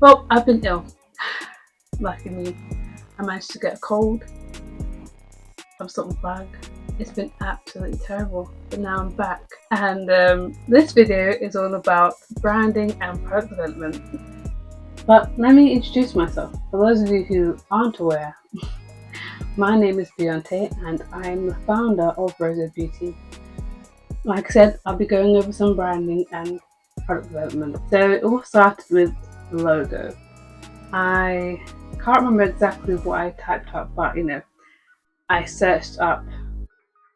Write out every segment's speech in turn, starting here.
Well, I've been ill. Lucky me. I managed to get a cold. I'm sort of bug. It's been absolutely terrible, but now I'm back. And this video is all about branding and product development. But let me introduce myself. For those of you who aren't aware, my name is Beyonce and I'm the founder of Rosa Beauty. Like I said, I'll be going over some branding and product development. So it all started with the logo. I can't remember exactly what I typed up, but I searched up,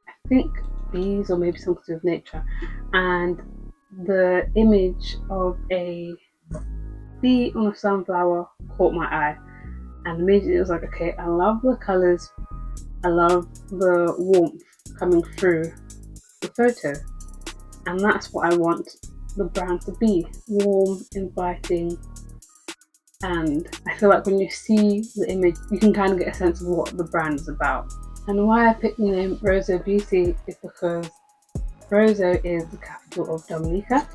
I think bees or maybe something to do with nature, and the image of a bee on a sunflower caught my eye, and immediately it was like, okay, I love the colours, I love the warmth coming through the photo, and that's what I want the brand to be: warm, inviting. And I feel like when you see the image, you can kind of get a sense of what the brand is about. And why I picked the name Rosa Beauty is because Rosa is the capital of Dominica,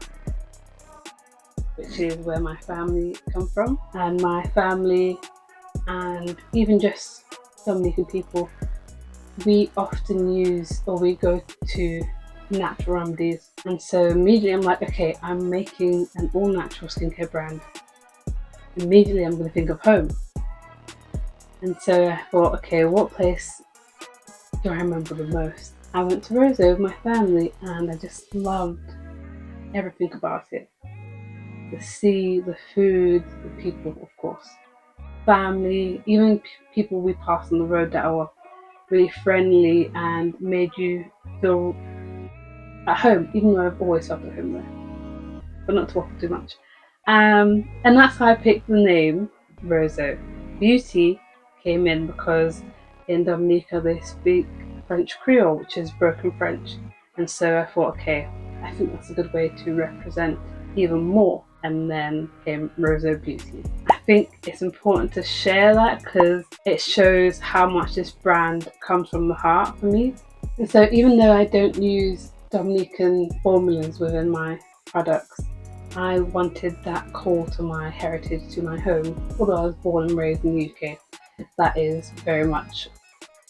which is where my family come from. And my family, and even just Dominican people, we often use, or we go to natural remedies. And so immediately I'm like, okay, I'm making an all natural skincare brand. Immediately I'm going to think of home. And so I thought, okay, what place do I remember the most? I went to Rosa with my family and I just loved everything about it. The sea, the food, the people, of course. Family, even people we passed on the road that were really friendly and made you feel at home, even though I've always felt at home there. But not to waffle too much. And that's how I picked the name Rosa. Beauty came in because in Dominica they speak French Creole, which is broken French. And so I thought, okay, I think that's a good way to represent even more. And then came Rosa Beauty. I think it's important to share that because it shows how much this brand comes from the heart for me. And so even though I don't use Dominican formulas within my products, I wanted that call to my heritage, to my home. Although I was born and raised in the UK, that is very much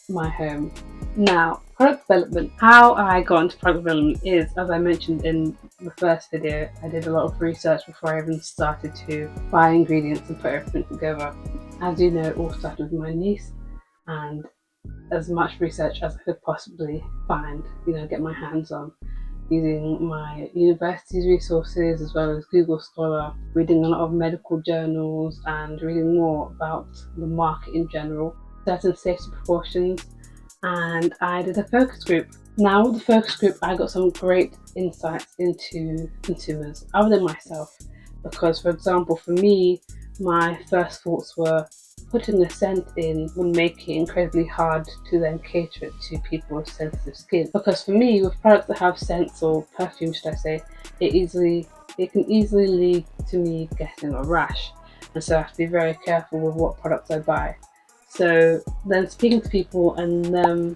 my home. Now, product development. How I got into product development is, as I mentioned in the first video, I did a lot of research before I even started to buy ingredients and put everything together. As you know, it all started with my niece, and as much research as I could possibly find, get my hands on, using my university's resources as well as Google Scholar, reading a lot of medical journals and reading more about the market in general, certain safety precautions, and I did a focus group. Now with the focus group I got some great insights into consumers other than myself, because for example for me, my first thoughts were putting a scent in would make it incredibly hard to then cater it to people with sensitive skin. Because for me, with products that have scents or perfume, should I say, it can easily lead to me getting a rash. And so I have to be very careful with what products I buy. So then speaking to people and them,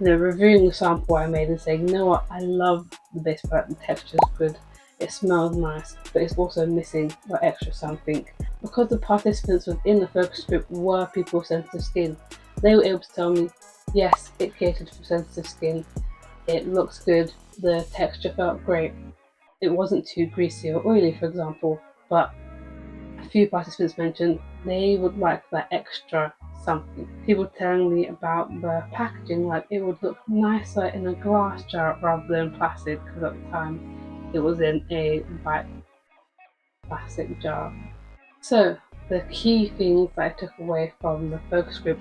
reviewing the sample I made and saying, you know what, I love the base product, the texture is good, it smells nice, but it's also missing that extra something. Because the participants within the focus group were people with sensitive skin, they were able to tell me, yes, it catered for sensitive skin, it looks good, the texture felt great, it wasn't too greasy or oily, for example, but a few participants mentioned they would like that extra something. People telling me about the packaging, like it would look nicer in a glass jar rather than plastic, because at the time it was in a white plastic jar. So the key things that I took away from the focus group.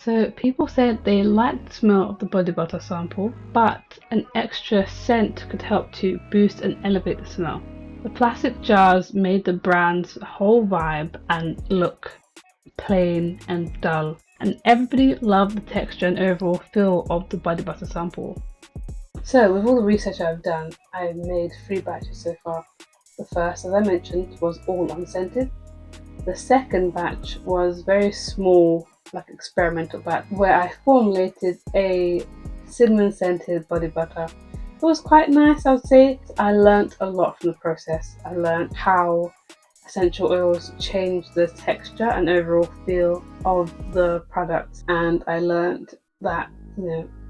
So people said they liked the smell of the body butter sample, but an extra scent could help to boost and elevate the smell. The plastic jars made the brand's whole vibe and look plain and dull, and everybody loved the texture and overall feel of the body butter sample. So with all the research I've done, I've made 3 batches so far. The first, as I mentioned, was all unscented. The second batch was very small, like experimental batch, where I formulated a cinnamon scented body butter. It was quite nice, I would say. I learnt a lot from the process. I learnt how essential oils change the texture and overall feel of the product. And I learned that,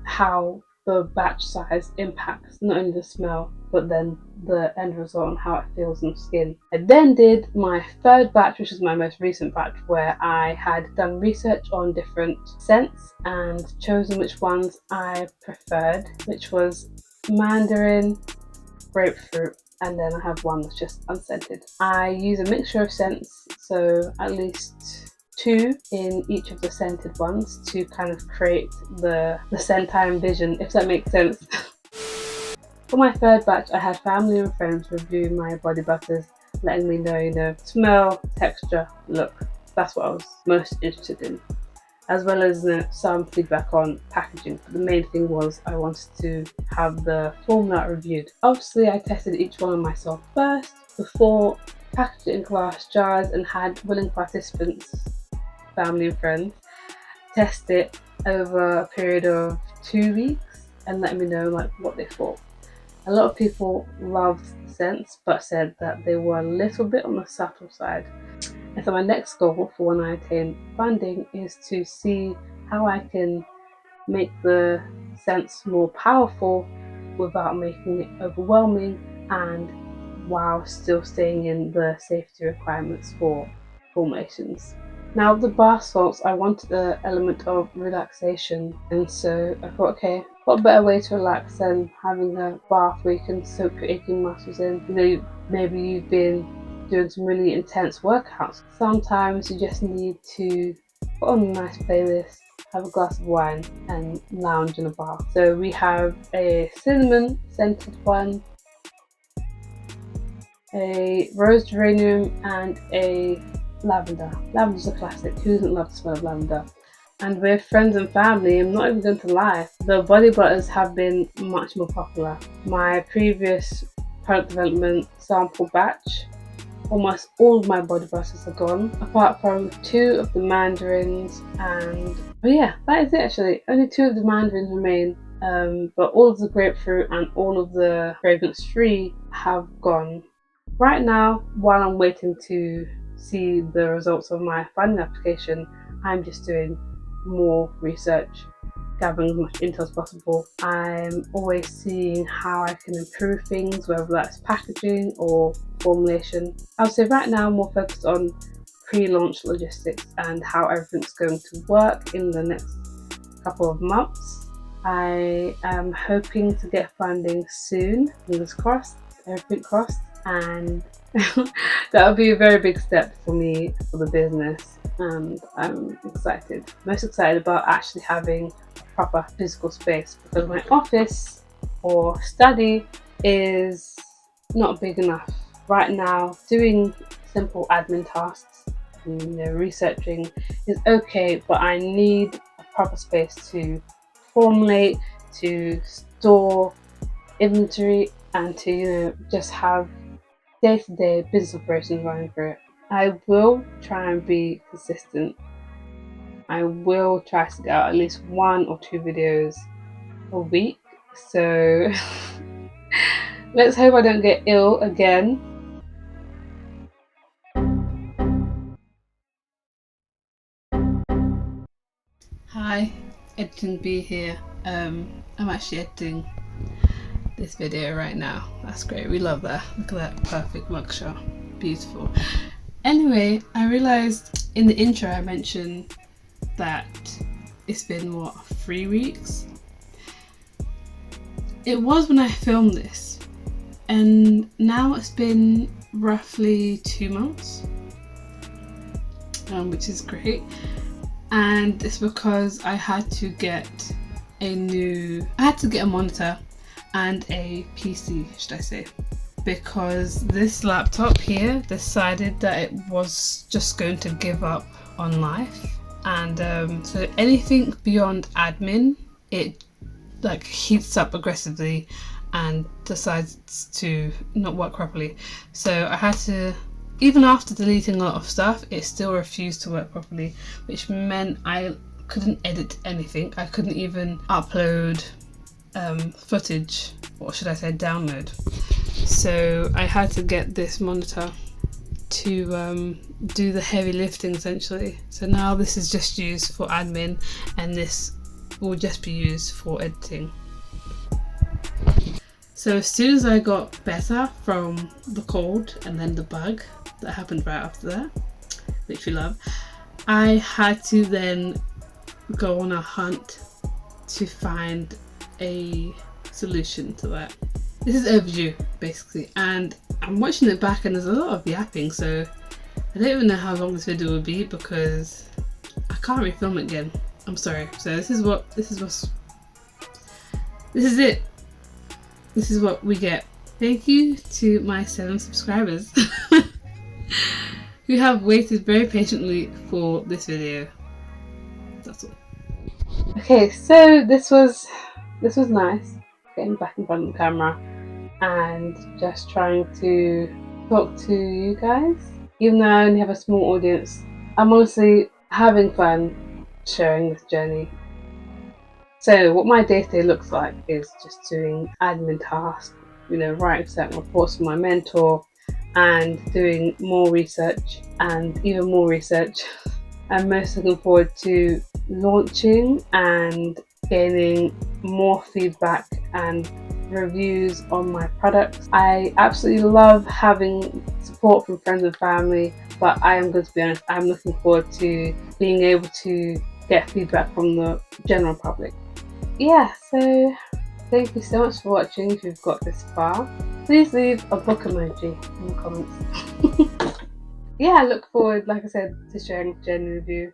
how the batch size impacts not only the smell but then the end result and how it feels on skin. I then did my third batch, which is my most recent batch, where I had done research on different scents and chosen which ones I preferred, which was mandarin, grapefruit, and then I have one that's just unscented. I use a mixture of scents, so at least 2 in each of the scented ones to kind of create the scent I envision, if that makes sense. For my third batch, I had family and friends review my body butters, letting me know, smell, texture, look. That's what I was most interested in, as well as some feedback on packaging. But the main thing was I wanted to have the formula reviewed. Obviously, I tested each one on myself first before packaged it in glass jars and had willing participants, family and friends, test it over a period of 2 weeks and let me know what they thought. A lot of people loved the scents but said that they were a little bit on the subtle side. And so my next goal for when I attain funding is to see how I can make the scents more powerful without making it overwhelming and while still staying in the safety requirements for formulations. Now with the bath salts, I wanted an element of relaxation, and so I thought, okay, what better way to relax than having a bath where you can soak your aching muscles in. Maybe you've been doing some really intense workouts. Sometimes you just need to put on a nice playlist, have a glass of wine and lounge in a bath. So we have a cinnamon scented one, a rose geranium and a lavender. Lavender's a classic. Who doesn't love the smell of lavender? And with friends and family, I'm not even going to lie, the body butters have been much more popular. My previous product development sample batch, almost all of my body butters are gone, apart from 2 of the mandarins and that is it actually. Only 2 of the mandarins remain, but all of the grapefruit and all of the fragrance free have gone. Right now, while I'm waiting to see the results of my funding application, I'm just doing more research, gathering as much intel as possible. I'm always seeing how I can improve things, whether that's packaging or formulation. I would say right now I'm more focused on pre-launch logistics and how everything's going to work in the next couple of months. I am hoping to get funding soon, fingers crossed, everything crossed, and that would be a very big step for me for the business, and I'm excited. Most excited about actually having a proper physical space, because my office or study is not big enough. Right now, doing simple admin tasks and researching is okay, but I need a proper space to formulate, to store inventory, and to just have day-to-day business operations running through it. I will try and be consistent. I will try to get out at least 1 or 2 videos a week. So let's hope I don't get ill again. Hi, Editing B here. I'm actually editing this video right now. That's great. We love that. Look at that perfect mugshot. Beautiful. Anyway, I realised in the intro I mentioned that it's been 3 weeks? It was when I filmed this, and now it's been roughly 2 months, which is great. And it's because I had to get a monitor and a PC, should I say, because this laptop here decided that it was just going to give up on life, and so anything beyond admin, it heats up aggressively and decides to not work properly. So I had to, even after deleting a lot of stuff, it still refused to work properly, which meant I couldn't edit anything. I couldn't even upload footage, or should I say download. So I had to get this monitor to do the heavy lifting essentially. So now this is just used for admin, and this will just be used for editing. So as soon as I got better from the cold and then the bug that happened right after that, which we love, I had to then go on a hunt to find a solution to that. This is overdue basically, and I'm watching it back and there's a lot of yapping, so I don't even know how long this video will be because I can't refilm it again. I'm sorry. So this is it. This is what we get. Thank you to my 7 subscribers who have waited very patiently for this video. That's all. Okay, so this was nice, getting back in front of the camera and just trying to talk to you guys. Even though I only have a small audience, I'm honestly having fun sharing this journey. So what my day-to-day looks like is just doing admin tasks, writing certain reports for my mentor and doing more research and even more research. I'm most looking forward to launching and gaining more feedback and reviews on my products. I absolutely love having support from friends and family, but I am going to be honest, I'm looking forward to being able to get feedback from the general public. Yeah, so thank you so much for watching. If you've got this far, please leave a book emoji in the comments. Yeah, I look forward, like I said, to sharing the journey with you.